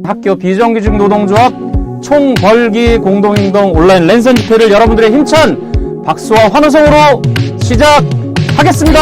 학교 비정규직 노동조합 총벌기 공동행동 온라인 랜선 집회를 여러분들의 힘찬 박수와 환호성으로 시작하겠습니다.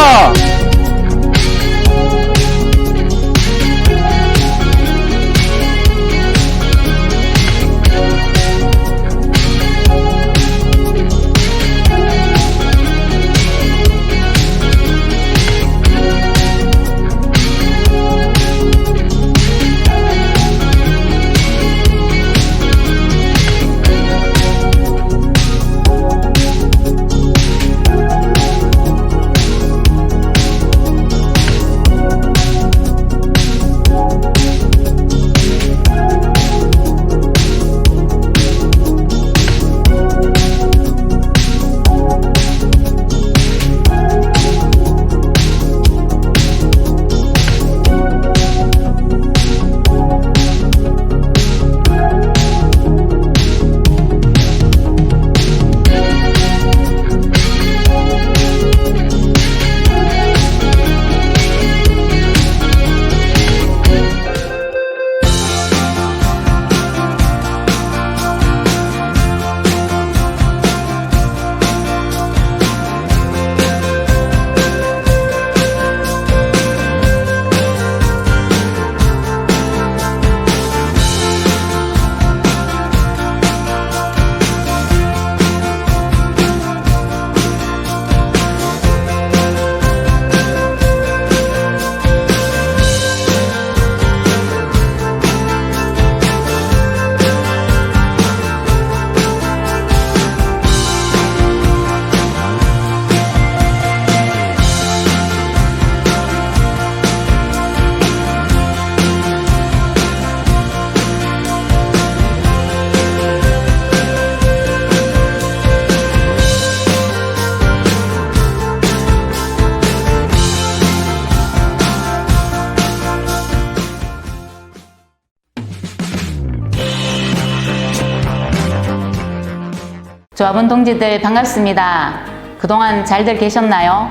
조합원 동지들 반갑습니다. 그동안 잘들 계셨나요?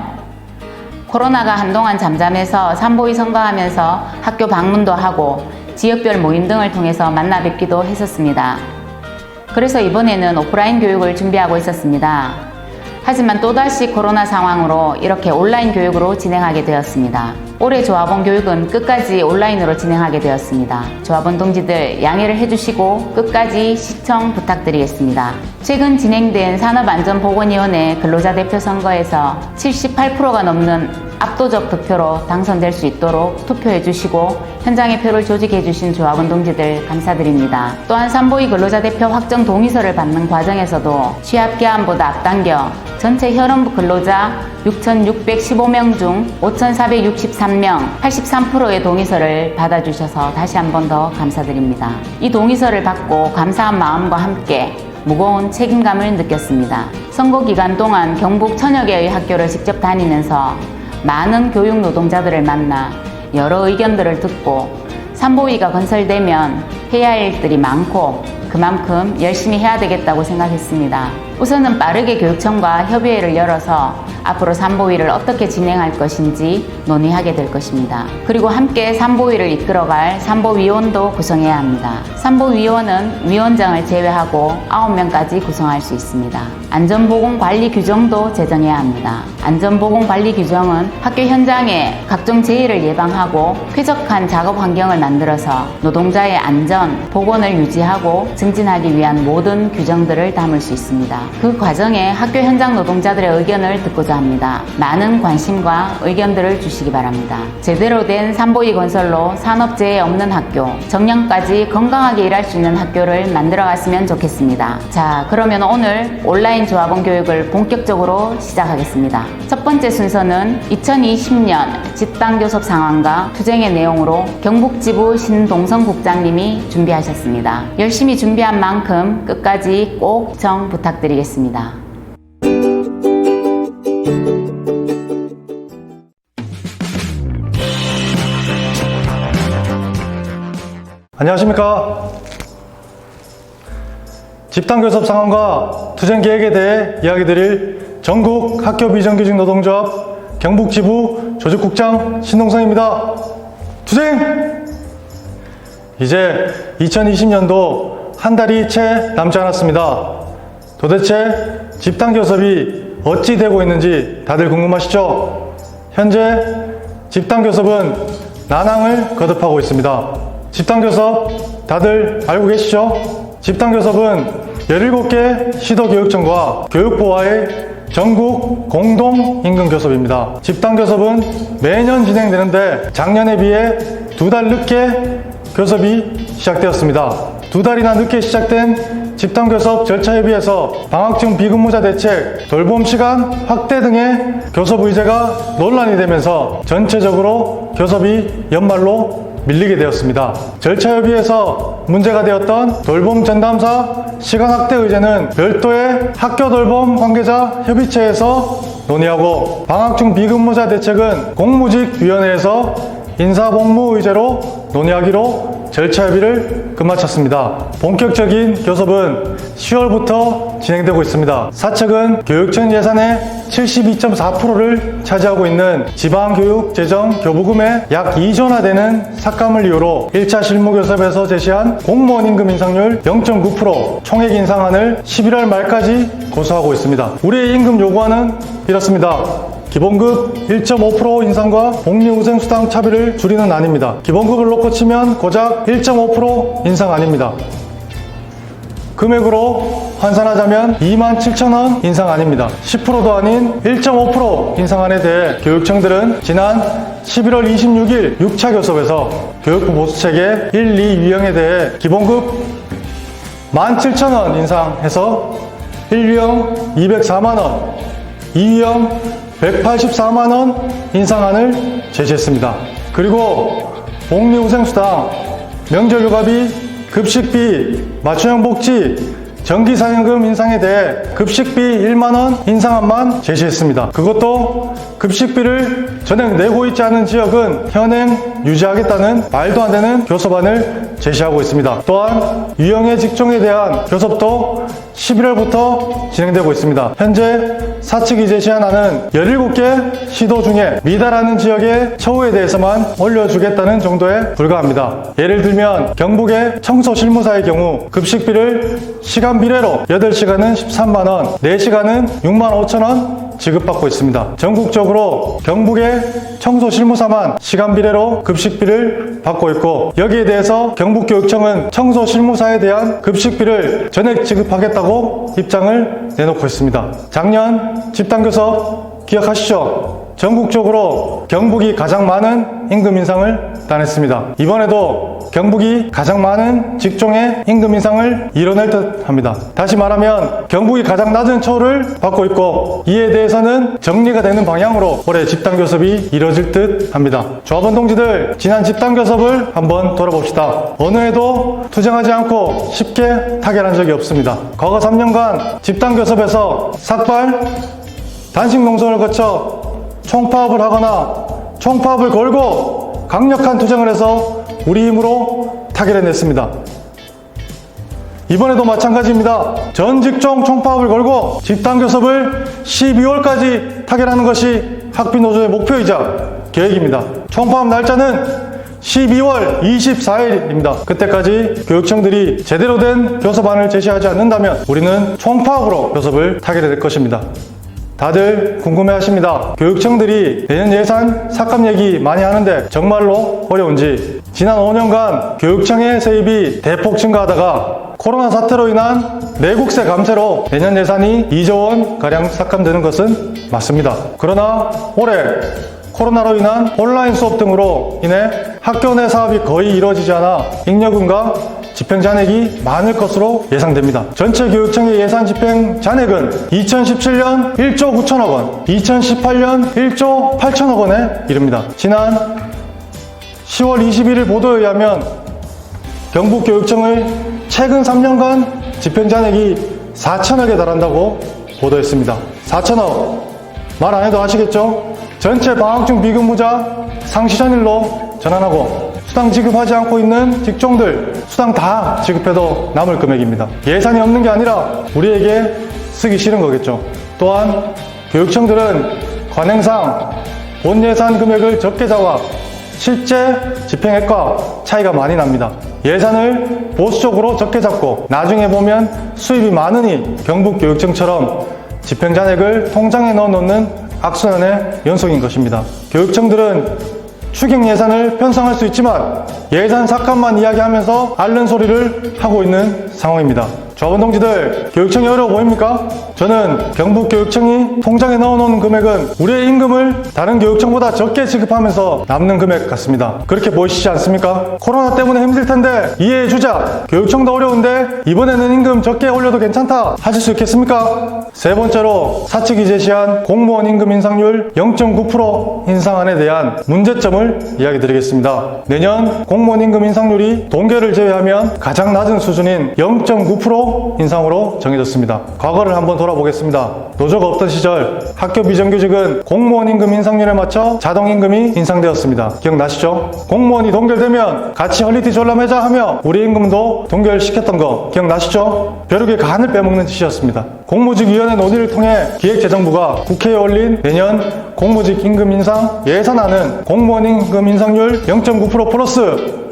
코로나가 한동안 잠잠해서 산보위 선거하면서 학교 방문도 하고 지역별 모임 등을 통해서 만나 뵙기도 했었습니다. 그래서 이번에는 오프라인 교육을 준비하고 있었습니다. 하지만 또다시 코로나 상황으로 이렇게 온라인 교육으로 진행하게 되었습니다. 올해 조합원 교육은 끝까지 온라인으로 진행하게 되었습니다. 조합원 동지들 양해를 해주시고 끝까지 시청 부탁드리겠습니다. 최근 진행된 산업안전보건위원회 근로자 대표 선거에서 78%가 넘는 압도적 득표로 당선될 수 있도록 투표해 주시고 현장에 표를 조직해 주신 조합원 동지들 감사드립니다. 또한 산보위 근로자 대표 확정 동의서를 받는 과정에서도 취업 기한보다 앞당겨 전체 현업무 근로자 6,615명 중 5,463명 83%의 동의서를 받아주셔서 다시 한 번 더 감사드립니다. 이 동의서를 받고 감사한 마음과 함께 무거운 책임감을 느꼈습니다. 선거 기간 동안 경북 천여 개의 학교를 직접 다니면서 많은 교육 노동자들을 만나 여러 의견들을 듣고 산보위가 건설되면 해야 할 일들이 많고 그만큼 열심히 해야 되겠다고 생각했습니다. 우선은 빠르게 교육청과 협의회를 열어서 앞으로 산보위를 어떻게 진행할 것인지 논의하게 될 것입니다. 그리고 함께 산보위를 이끌어갈 산보위원도 구성해야 합니다. 산보위원은 위원장을 제외하고 9명까지 구성할 수 있습니다. 안전보건관리 규정도 제정해야 합니다. 안전보건관리 규정은 학교 현장에 각종 재해를 예방하고 쾌적한 작업 환경을 만들어서 노동자의 안전, 보건을 유지하고 증진하기 위한 모든 규정들을 담을 수 있습니다. 그 과정에 학교 현장 노동자들의 의견을 듣고자 합니다. 많은 관심과 의견들을 주시기 바랍니다. 제대로 된 산보위 건설로 산업재해 없는 학교, 정년까지 건강하게 일할 수 있는 학교를 만들어갔으면 좋겠습니다. 자, 그러면 오늘 온라인 조합원 교육을 본격적으로 시작하겠습니다. 첫 번째 순서는 2020년 집단교섭 상황과 투쟁의 내용으로 경북지부 신동성 국장님이 준비하셨습니다. 열심히 준비한 만큼 끝까지 꼭 시청 부탁드리겠습니다. 안녕하십니까. 집단교섭 상황과 투쟁 계획에 대해 이야기 드릴 전국 학교 비정규직 노동조합 경북지부 조직국장 신동성입니다. 투쟁! 이제 2020년도 한 달이 채 남지 않았습니다. 도대체 집단교섭이 어찌 되고 있는지 다들 궁금하시죠? 현재 집단교섭은 난항을 거듭하고 있습니다. 집단교섭 다들 알고 계시죠? 집단교섭은 17개 시도교육청과 교육부와의 전국 공동 임금교섭입니다. 집단교섭은 매년 진행되는데 작년에 비해 2달 늦게 교섭이 시작되었습니다. 2달이나 늦게 시작된 집단교섭 절차에 비해서 방학중 비근무자 대책, 돌봄시간 확대 등의 교섭 의제가 논란이 되면서 전체적으로 교섭이 연말로 밀리게 되었습니다. 절차에 비해서 문제가 되었던 돌봄 전담사 시간 확대 의제는 별도의 학교 돌봄 관계자 협의체에서 논의하고, 방학중 비근무자 대책은 공무직위원회에서 인사복무 의제로 논의하기로 절차 협의를 끝마쳤습니다. 본격적인 교섭은 10월부터 진행되고 있습니다. 사측은 교육청 예산의 72.4%를 차지하고 있는 지방교육재정교부금의 약 2조나 되는 삭감을 이유로 1차 실무교섭에서 제시한 공무원 임금 인상률 0.9% 총액 인상안을 11월 말까지 고수하고 있습니다. 우리의 임금 요구안은 이렇습니다. 기본급 1.5% 인상과 복리후생수당 차비를 줄이는 안입니다. 기본급을 놓고 치면 고작 1.5% 인상 아닙니다. 금액으로 환산하자면 27,000원 인상 아닙니다. 10%도 아닌 1.5% 인상안에 대해 교육청들은 지난 11월 26일 6차 교섭에서 교육부 보수체계 1, 2 유형에 대해 기본급 17,000원 인상해서 1유형 204만원, 2유형 184만원 인상안을 제시했습니다. 그리고 복리후생수당, 명절휴가비, 급식비, 맞춤형 복지, 전기사연금 인상에 대해 급식비 1만원 인상안만 제시했습니다. 그것도 급식비를 전액 내고 있지 않은 지역은 현행 유지하겠다는 말도 안 되는 교섭안을 제시하고 있습니다. 또한 유형의 직종에 대한 교섭도 11월부터 진행되고 있습니다. 현재 사측이 제시한 안은 17개 시도 중에 미달하는 지역의 처우에 대해서만 올려주겠다는 정도에 불과합니다. 예를 들면 경북의 청소실무사의 경우 급식비를 시간 비례로 8시간은 13만원, 4시간은 6만 5천원 지급받고 있습니다. 전국적으로 경북의 청소실무사만 시간 비례로 급식비를 받고 있고, 여기에 대해서 경북교육청은 청소실무사에 대한 급식비를 전액 지급하겠다고 입장을 내놓고 있습니다. 작년 집단교섭 기억하시죠? 전국적으로 경북이 가장 많은 임금 인상을 따냈습니다. 이번에도 경북이 가장 많은 직종의 임금 인상을 이뤄낼 듯 합니다. 다시 말하면 경북이 가장 낮은 처우를 받고 있고, 이에 대해서는 정리가 되는 방향으로 올해 집단교섭이 이뤄질 듯 합니다. 조합원 동지들, 지난 집단교섭을 한번 돌아봅시다. 어느 해도 투쟁하지 않고 쉽게 타결한 적이 없습니다. 과거 3년간 집단교섭에서 삭발, 단식 농성을 거쳐 총파업을 하거나 총파업을 걸고 강력한 투쟁을 해서 우리 힘으로 타결해냈습니다. 이번에도 마찬가지입니다. 전 직종 총파업을 걸고 집단교섭을 12월까지 타결하는 것이 학비노조의 목표이자 계획입니다. 총파업 날짜는 12월 24일입니다. 그때까지 교육청들이 제대로 된 교섭안을 제시하지 않는다면 우리는 총파업으로 교섭을 타결해낼 것입니다. 다들 궁금해하십니다. 교육청들이 내년 예산 삭감 얘기 많이 하는데 정말로 어려운지. 지난 5년간 교육청의 세입이 대폭 증가하다가 코로나 사태로 인한 내국세 감세로 내년 예산이 2조 원가량 삭감되는 것은 맞습니다. 그러나 올해 코로나로 인한 온라인 수업 등으로 인해 학교 내 사업이 거의 이루어지지 않아 잉여금과 집행 잔액이 많을 것으로 예상됩니다. 전체 교육청의 예산 집행 잔액은 2017년 1조 9천억 원, 2018년 1조 8천억 원에 이릅니다. 지난 10월 21일 보도에 의하면 경북교육청의 최근 3년간 집행 잔액이 4천억에 달한다고 보도했습니다. 4천억 말 안 해도 아시겠죠? 전체 방학중 비근무자 상시 전일로 전환하고 수당 지급하지 않고 있는 직종들 수당 다 지급해도 남을 금액입니다. 예산이 없는 게 아니라 우리에게 쓰기 싫은 거겠죠. 또한 교육청들은 관행상 본 예산 금액을 적게 잡아 실제 집행액과 차이가 많이 납니다. 예산을 보수적으로 적게 잡고 나중에 보면 수입이 많으니 경북교육청처럼 집행잔액을 통장에 넣어놓는 악순환의 연속인 것입니다. 교육청들은 추경 예산을 편성할 수 있지만 예산 삭감만 이야기하면서 앓는 소리를 하고 있는 상황입니다. 조합원 동지들, 교육청이 어려워 보입니까? 저는 경북교육청이 통장에 넣어놓은 금액은 우리의 임금을 다른 교육청보다 적게 지급하면서 남는 금액 같습니다. 그렇게 보이시지 않습니까? 코로나 때문에 힘들 텐데 이해해주자. 교육청도 어려운데 이번에는 임금 적게 올려도 괜찮다 하실 수 있겠습니까? 세 번째로 사측이 제시한 공무원 임금 인상률 0.9% 인상안에 대한 문제점을 이야기 드리겠습니다. 내년 공무원 임금 인상률이 동계를 제외하면 가장 낮은 수준인 0.9% 인상으로 정해졌습니다. 과거를 한번 돌아보겠습니다. 노조가 없던 시절 학교 비정규직은 공무원 임금 인상률에 맞춰 자동 임금이 인상되었습니다. 기억나시죠? 공무원이 동결되면 같이 퀄리티 졸라매자 하며 우리 임금도 동결시켰던 거 기억나시죠? 벼룩의 간을 빼먹는 짓이었습니다. 공무직위원회 논의를 통해 기획재정부가 국회에 올린 내년 공무직 임금 인상 예산안은 공무원 임금 인상률 0.9% 플러스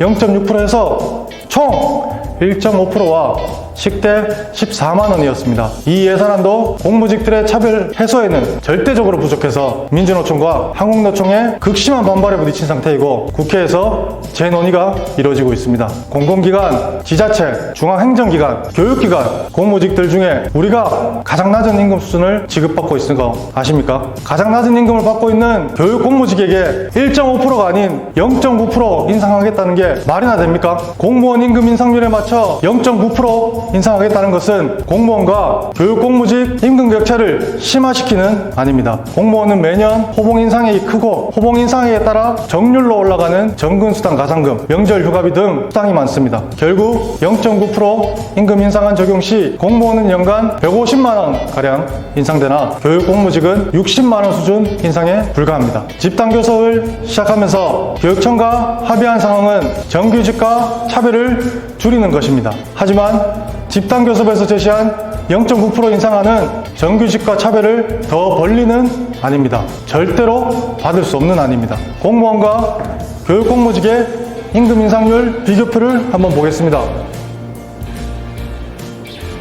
0.6%에서 총 1.5%와 식대 14만 원이었습니다. 이 예산안도 공무직들의 차별 해소에는 절대적으로 부족해서 민주노총과 한국노총의 극심한 반발에 부딪힌 상태이고 국회에서 재논의가 이루어지고 있습니다. 공공기관, 지자체, 중앙행정기관, 교육기관, 공무직들 중에 우리가 가장 낮은 임금 수준을 지급받고 있는 거 아십니까? 가장 낮은 임금을 받고 있는 교육 공무직에게 1.5%가 아닌 0.9% 인상하겠다는 게 말이나 됩니까? 공무원 임금 인상률에 맞춰 0.9% 인상하겠다는 것은 공무원과 교육 공무직 임금 격차를 심화시키는 아닙니다. 공무원은 매년 호봉 인상액이 크고 호봉 인상액에 따라 정률로 올라가는 정근수당 가산금, 명절 휴가비 등 수당이 많습니다. 결국 0.9% 임금 인상안 적용 시 공무원은 연간 150만 원 가량 인상되나 교육 공무직은 60만 원 수준 인상에 불과합니다. 집단 교섭을 시작하면서 교육청과 합의한 상황은 정규직과 차별을 줄이는 것입니다. 하지만 집단 교섭에서 제시한 0.9% 인상안은 정규직과 차별을 더 벌리는 안입니다. 절대로 받을 수 없는 안입니다. 공무원과 교육 공무직의 임금 인상률 비교표를 한번 보겠습니다.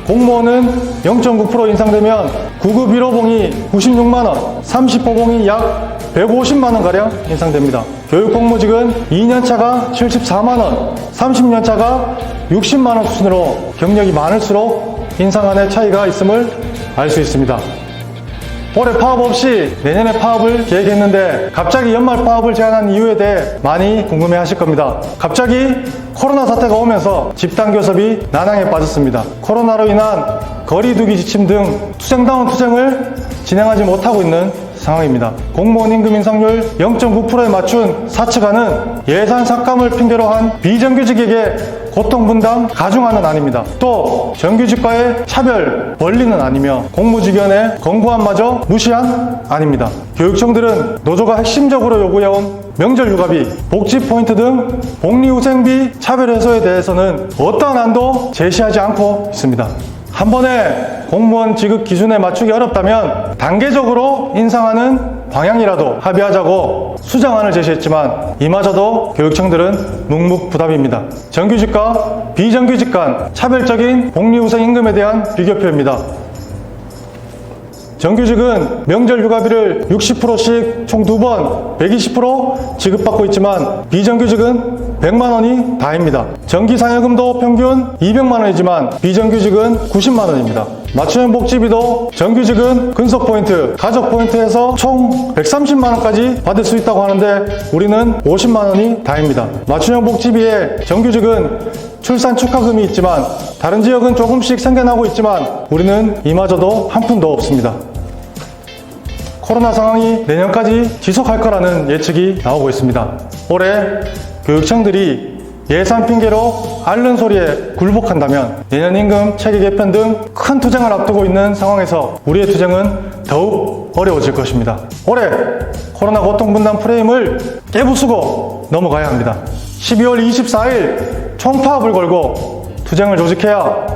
공무원은 0.9% 인상되면 9급 1호봉이 96만원, 30호봉이 약 150만원가량 인상됩니다. 교육공무직은 2년차가 74만원, 30년차가 60만원 수준으로 경력이 많을수록 인상안의 차이가 있음을 알 수 있습니다. 올해 파업 없이 내년에 파업을 계획했는데 갑자기 연말 파업을 제안한 이유에 대해 많이 궁금해 하실 겁니다. 갑자기 코로나 사태가 오면서 집단 교섭이 난항에 빠졌습니다. 코로나로 인한 거리두기 지침 등 투쟁다운 투쟁을 진행하지 못하고 있는 상황입니다. 공무원 임금 인상률 0.9%에 맞춘 사측안은 예산 삭감을 핑계로 한 비정규직에게 고통 분담 가중하는 안입니다. 또 정규직과의 차별 벌리는 안이며 공무직위원회 권고안마저 무시한 안입니다. 교육청들은 노조가 핵심적으로 요구해온 명절 휴가비, 복지 포인트 등 복리후생비 차별 해소에 대해서는 어떠한 안도 제시하지 않고 있습니다. 한 번에 공무원 지급 기준에 맞추기 어렵다면 단계적으로 인상하는 방향이라도 합의하자고 수정안을 제시했지만 이마저도 교육청들은 묵묵부답입니다. 정규직과 비정규직 간 차별적인 복리후생 임금에 대한 비교표입니다. 정규직은 명절 휴가비를 60%씩 총 2번 120% 지급받고 있지만 비정규직은 100만 원이 다입니다. 정기상여금도 평균 200만 원이지만 비정규직은 90만 원입니다. 맞춤형 복지비도 정규직은 근속포인트, 가족포인트에서 총 130만 원까지 받을 수 있다고 하는데 우리는 50만 원이 다입니다. 맞춤형 복지비에 정규직은 출산 축하금이 있지만 다른 지역은 조금씩 생겨나고 있지만 우리는 이마저도 한 푼도 없습니다. 코로나 상황이 내년까지 지속할 거라는 예측이 나오고 있습니다. 올해 교육청들이 예산 핑계로 앓는 소리에 굴복한다면 내년 임금 체계 개편 등 큰 투쟁을 앞두고 있는 상황에서 우리의 투쟁은 더욱 어려워질 것입니다. 올해 코로나 고통 분담 프레임을 깨부수고 넘어가야 합니다. 12월 24일 총파업을 걸고 투쟁을 조직해야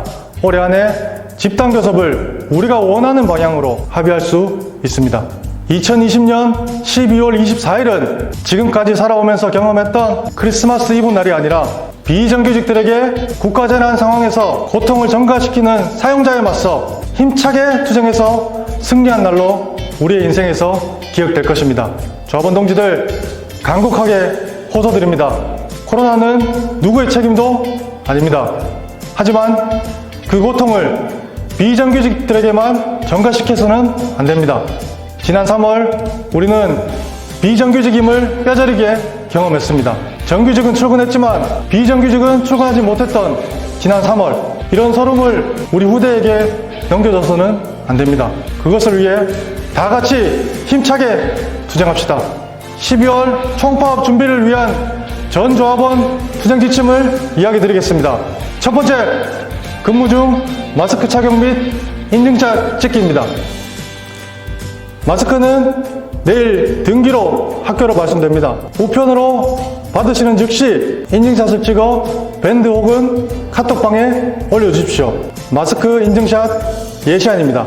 올해 안에 집단 교섭을 우리가 원하는 방향으로 합의할 수 있습니다. 2020년 12월 24일은 지금까지 살아오면서 경험했던 크리스마스 이브 날이 아니라 비정규직들에게 국가재난 상황에서 고통을 전가시키는 사용자에 맞서 힘차게 투쟁해서 승리한 날로 우리의 인생에서 기억될 것입니다. 조합원 동지들 간곡하게 호소드립니다. 코로나는 누구의 책임도 아닙니다. 하지만 그 고통을 비정규직들에게만 전가시켜서는 안 됩니다. 지난 3월 우리는 비정규직임을 뼈저리게 경험했습니다. 정규직은 출근했지만 비정규직은 출근하지 못했던 지난 3월, 이런 서름을 우리 후대에게 넘겨줘서는 안 됩니다. 그것을 위해 다 같이 힘차게 투쟁합시다. 12월 총파업 준비를 위한 전 조합원 투쟁 지침을 이야기 드리겠습니다. 첫 번째, 근무 중 마스크 착용 및 인증샷 찍기입니다. 마스크는 내일 등기로 학교로 말씀됩니다. 우편으로 받으시는 즉시 인증샷을 찍어 밴드 혹은 카톡방에 올려주십시오. 마스크 인증샷 예시안입니다.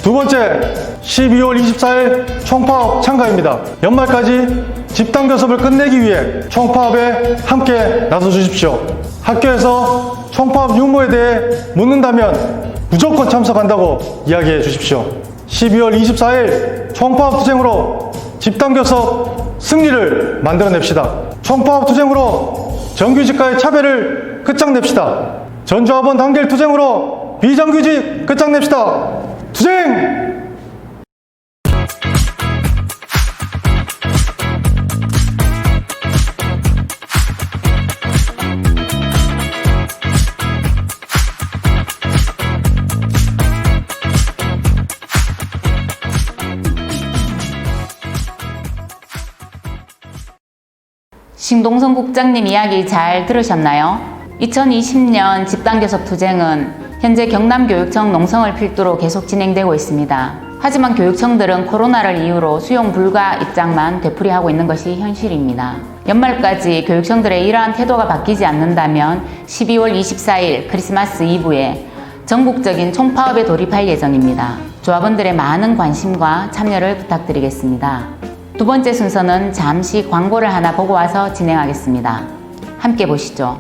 두 번째, 12월 24일 총파업 참가입니다. 연말까지 집단 교섭을 끝내기 위해 총파업에 함께 나서주십시오. 학교에서 총파업 유무에 대해 묻는다면 무조건 참석한다고 이야기해 주십시오. 12월 24일 총파업 투쟁으로 집단 교섭 승리를 만들어냅시다. 총파업 투쟁으로 정규직과의 차별을 끝장냅시다. 전조합원 단결 투쟁으로 비정규직 끝장냅시다. 투쟁! 신동성 국장님 이야기 잘 들으셨나요? 2020년 집단교섭 투쟁은 현재 경남교육청 농성을 필두로 계속 진행되고 있습니다. 하지만 교육청들은 코로나를 이유로 수용 불가 입장만 되풀이하고 있는 것이 현실입니다. 연말까지 교육청들의 이러한 태도가 바뀌지 않는다면 12월 24일 크리스마스 이브에 전국적인 총파업에 돌입할 예정입니다. 조합원들의 많은 관심과 참여를 부탁드리겠습니다. 두 번째 순서는 잠시 광고를 하나 보고 와서 진행하겠습니다. 함께 보시죠.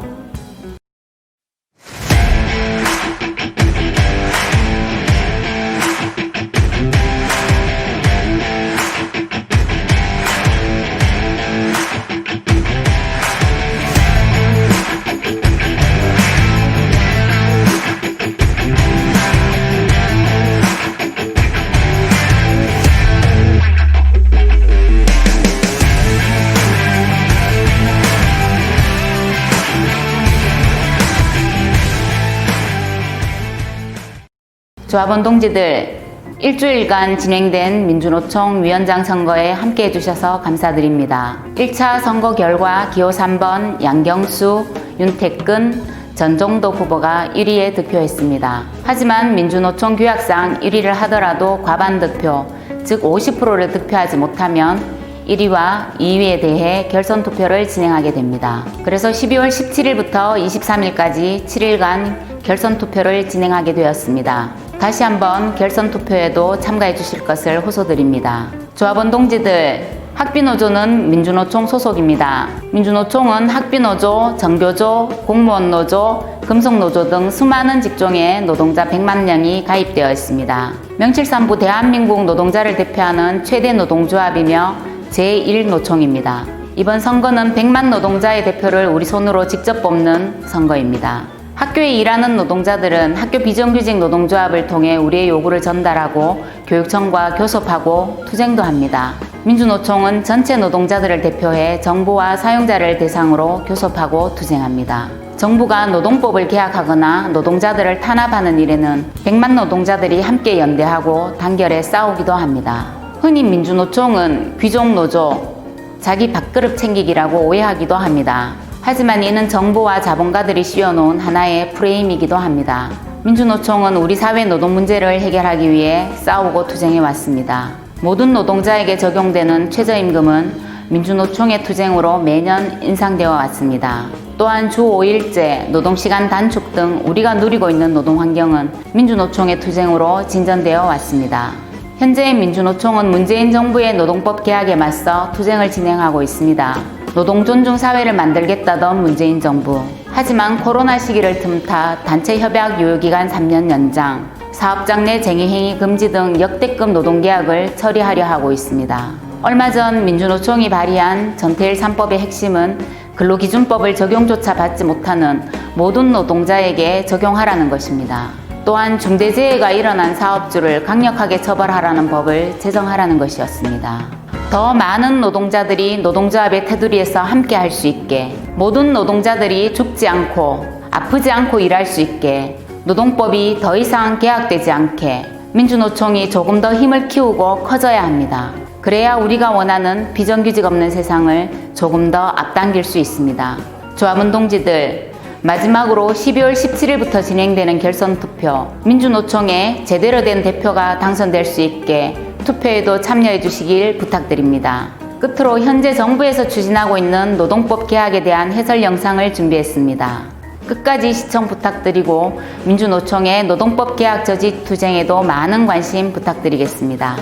조합원 동지들, 일주일간 진행된 민주노총 위원장 선거에 함께 해주셔서 감사드립니다. 1차 선거 결과 기호 3번 양경수, 윤태근, 전종도 후보가 1위에 득표했습니다. 하지만 민주노총 규약상 1위를 하더라도 과반 득표, 즉 50%를 득표하지 못하면 1위와 2위에 대해 결선 투표를 진행하게 됩니다. 그래서 12월 17일부터 23일까지 7일간 결선 투표를 진행하게 되었습니다. 다시 한번 결선 투표에도 참가해 주실 것을 호소드립니다. 조합원 동지들, 학비노조는 민주노총 소속입니다. 민주노총은 학비노조, 정교조, 공무원노조, 금속노조 등 수많은 직종의 노동자 100만 명이 가입되어 있습니다. 명칠산부 대한민국 노동자를 대표하는 최대 노동조합이며 제1노총입니다. 이번 선거는 100만 노동자의 대표를 우리 손으로 직접 뽑는 선거입니다. 학교에 일하는 노동자들은 학교 비정규직 노동조합을 통해 우리의 요구를 전달하고 교육청과 교섭하고 투쟁도 합니다. 민주노총은 전체 노동자들을 대표해 정부와 사용자를 대상으로 교섭하고 투쟁합니다. 정부가 노동법을 개혁하거나 노동자들을 탄압하는 일에는 100만 노동자들이 함께 연대하고 단결해 싸우기도 합니다. 흔히 민주노총은 귀족노조, 자기 밥그릇 챙기기라고 오해하기도 합니다. 하지만 이는 정부와 자본가들이 씌워놓은 하나의 프레임이기도 합니다. 민주노총은 우리 사회 노동 문제를 해결하기 위해 싸우고 투쟁해왔습니다. 모든 노동자에게 적용되는 최저임금은 민주노총의 투쟁으로 매년 인상되어 왔습니다. 또한 주 5일제, 노동시간 단축 등 우리가 누리고 있는 노동환경은 민주노총의 투쟁으로 진전되어 왔습니다. 현재 민주노총은 문재인 정부의 노동법 개혁에 맞서 투쟁을 진행하고 있습니다. 노동 존중 사회를 만들겠다던 문재인 정부. 하지만 코로나 시기를 틈타 단체 협약 유효기간 3년 연장, 사업장 내 쟁의행위 금지 등 역대급 노동계약을 처리하려 하고 있습니다. 얼마 전 민주노총이 발의한 전태일 3법의 핵심은 근로기준법을 적용조차 받지 못하는 모든 노동자에게 적용하라는 것입니다. 또한 중대재해가 일어난 사업주를 강력하게 처벌하라는 법을 제정하라는 것이었습니다. 더 많은 노동자들이 노동조합의 테두리에서 함께 할 수 있게, 모든 노동자들이 죽지 않고 아프지 않고 일할 수 있게, 노동법이 더 이상 개혁되지 않게 민주노총이 조금 더 힘을 키우고 커져야 합니다. 그래야 우리가 원하는 비정규직 없는 세상을 조금 더 앞당길 수 있습니다. 조합원 동지들, 마지막으로 12월 17일부터 진행되는 결선 투표, 민주노총에 제대로 된 대표가 당선될 수 있게 투표에도 참여해 주시길 부탁드립니다. 끝으로 현재 정부에서 추진하고 있는 노동법 개혁에 대한 해설 영상을 준비했습니다. 끝까지 시청 부탁드리고 민주노총의 노동법 개혁 저지 투쟁에도 많은 관심 부탁드리겠습니다.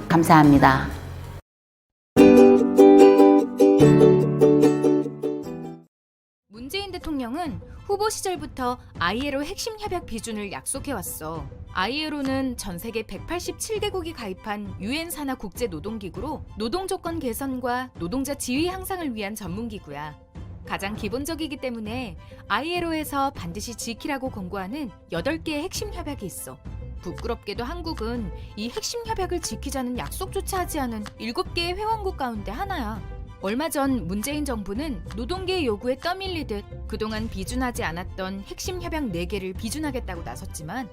감사합니다. 문재인 대통령은 후보 시절부터 ILO 핵심 협약 비준을 약속해왔어. ILO는 전 세계 187개국이 가입한 유엔 산하 국제 노동기구로 노동 조건 개선과 노동자 지위 향상을 위한 전문기구야. 가장 기본적이기 때문에 ILO에서 반드시 지키라고 권고하는 8개의 핵심 협약이 있어. 부끄럽게도 한국은 이 핵심 협약을 지키자는 약속조차 하지 않은 7개의 회원국 가운데 하나야. 얼마 전 문재인 정부는 노동계의 요구에 떠밀리듯 그동안 비준하지 않았던 핵심 협약 4개를 비준하겠다고 나섰지만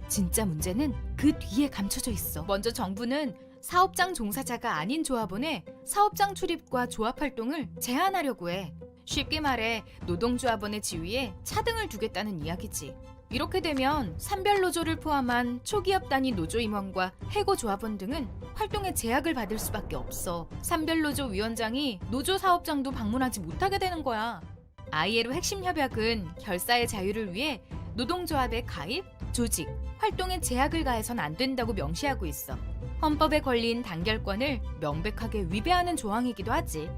진짜 문제는 그 뒤에 감춰져 있어. 먼저 정부는 사업장 종사자가 아닌 조합원의 사업장 출입과 조합 활동을 제한하려고 해. 쉽게 말해 노동조합원의 지위에 차등을 두겠다는 이야기지. 이렇게 되면 산별노조를 포함한 초기업 단위 노조 임원과 해고 조합원 등은 활동에 제약을 받을 수밖에 없어. 산별노조 위원장이 노조 사업장도 방문하지 못하게 되는 거야. ILO 핵심 협약은 결사의 자유를 위해 노동조합의 가입, 조직, 활동에 제약을 가해선 안 된다고 명시하고 있어. 헌법에 걸린 단결권을 명백하게 위배하는 조항이기도 하지.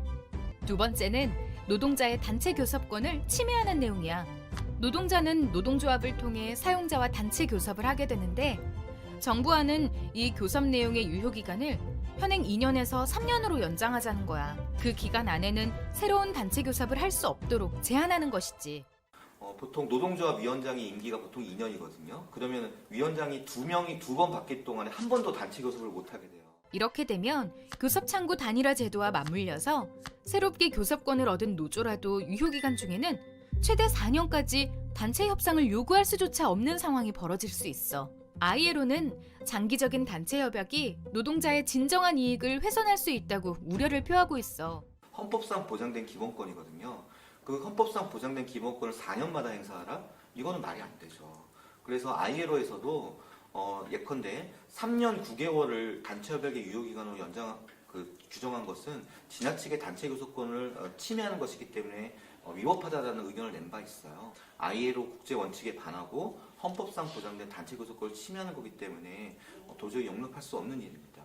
두 번째는 노동자의 단체 교섭권을 침해하는 내용이야. 노동자는 노동조합을 통해 사용자와 단체 교섭을 하게 되는데 정부안은 이 교섭 내용의 유효기간을 현행 2년에서 3년으로 연장하자는 거야. 그 기간 안에는 새로운 단체 교섭을 할 수 없도록 제한하는 것이지. 보통 노동조합 위원장의 임기가 보통 2년이거든요. 그러면 위원장이 2명이 2번 바뀔 동안에 한 번도 단체 교섭을 못하게 돼요. 이렇게 되면 교섭창구 단일화 제도와 맞물려서 새롭게 교섭권을 얻은 노조라도 유효기간 중에는 최대 4년까지 단체 협상을 요구할 수조차 없는 상황이 벌어질 수 있어. ILO는 장기적인 단체 협약이 노동자의 진정한 이익을 훼손할 수 있다고 우려를 표하고 있어. 헌법상 보장된 기본권이거든요. 그 헌법상 보장된 기본권을 4년마다 행사하라? 이거는 말이 안 되죠. 그래서 ILO에서도 예컨대 3년 9개월을 단체 협약의 유효기간으로 규정한 것은 지나치게 단체 교섭권을 침해하는 것이기 때문에 위법하다는 의견을 낸 바 있어요. ILO 국제 원칙에 반하고 헌법상 보장된 단체 교섭권을 침해하는 거기 때문에 도저히 용납할 수 없는 일입니다.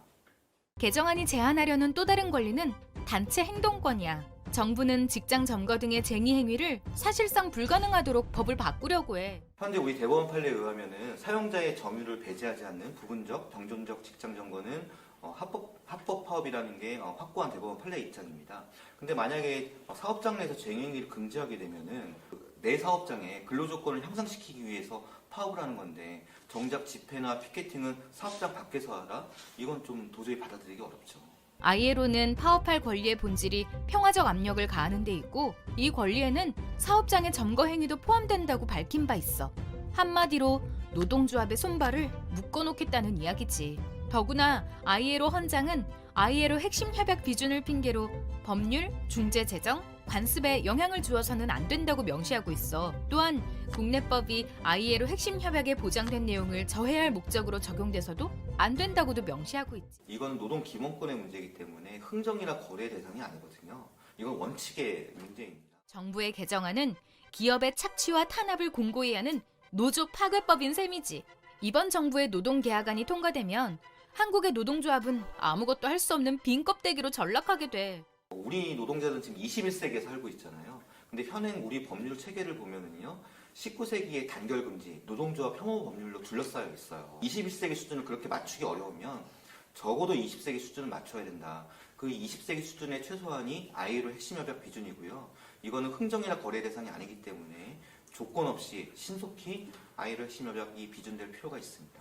개정안이 제한하려는 또 다른 권리는 단체 행동권이야. 정부는 직장 점거 등의 쟁의 행위를 사실상 불가능하도록 법을 바꾸려고 해. 현재 우리 대법원 판례에 의하면은 사용자의 점유를 배제하지 않는 부분적, 정존적 직장 점거는 합법 파업이라는 게 확고한 대법원 판례 입장입니다. 근데 만약에 사업장 내에서 쟁행위를 금지하게 되면은 내 사업장의 근로조건을 향상시키기 위해서 파업을 하는 건데 정작 집회나 피켓팅은 사업장 밖에서 하라? 이건 좀 도저히 받아들이기 어렵죠. ILO는 파업할 권리의 본질이 평화적 압력을 가하는 데 있고 이 권리에는 사업장의 점거 행위도 포함된다고 밝힌 바 있어. 한마디로 노동조합의 손발을 묶어놓겠다는 이야기지. 더구나 ILO 헌장은 ILO 핵심 협약 비준을 핑계로 법률, 중재 제정, 관습에 영향을 주어서는 안 된다고 명시하고 있어. 또한 국내법이 ILO 핵심 협약에 보장된 내용을 저해할 목적으로 적용돼서도 안 된다고도 명시하고 있지. 이건 노동 기본권의 문제이기 때문에 흥정이나 거래 대상이 아니거든요. 이건 원칙의 문제입니다. 정부의 개정안은 기업의 착취와 탄압을 공고히 하는 노조 파괴법인 셈이지. 이번 정부의 노동 개혁안이 통과되면 한국의 노동조합은 아무것도 할 수 없는 빈 껍데기로 전락하게 돼. 우리 노동자는 지금 21세기에 살고 있잖아요. 근데 현행 우리 법률 체계를 보면은요, 19세기의 단결금지, 노동조합 혐오 법률로 둘러싸여 있어요. 21세기 수준을 그렇게 맞추기 어려우면 적어도 20세기 수준을 맞춰야 된다. 그 20세기 수준의 최소한이 ILO 핵심협약 비준이고요. 이거는 흥정이나 거래 대상이 아니기 때문에 조건 없이 신속히 ILO 핵심협약이 비준될 필요가 있습니다.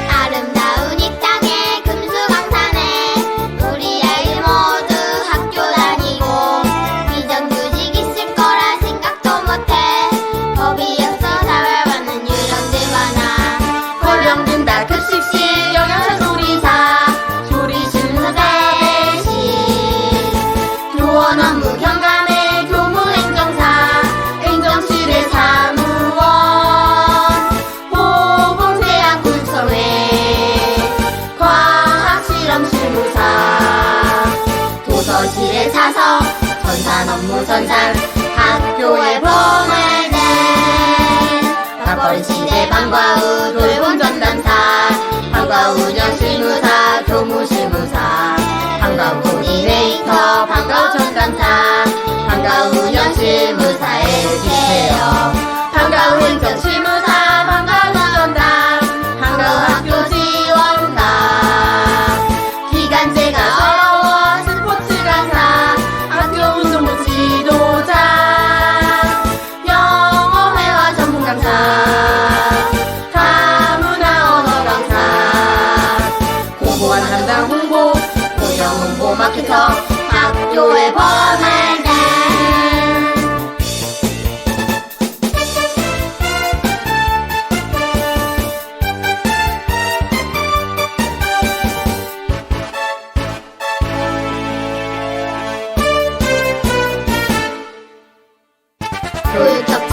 아름다운 이 땅에 금수강산에 우리 아이들 모두 학교 다니고 비정규직 있을 거라 생각도 못해. 법이 없어 사회받는 유령들 많아. 골병든 다 급식실 영양사 조리사 조리실무사 대신 교원 업무 경감에 교무행정사 행정실의 사무원 보봉대학 굴서회 과학실험실무사 도서실의 사서 전산 업무 전산 학교의 범할대 맞벌이 시대 방과 후 돌봄 전담사 방과 후 운영실무사 교무실무사 방과 후 코디네이터 방과 후 전담사 방과 후 운영실무사의 기회요 방과 후 행정실무사 방과 후 전담 방과 후 학교 지원관 기간제가 어려워 스포츠 강사 학교 운동부 지도자 영어 회화 전문 강사 다문화 언어 강사 공부원 담당 홍보 고용 홍보 마케터 학교의 범할대 교육적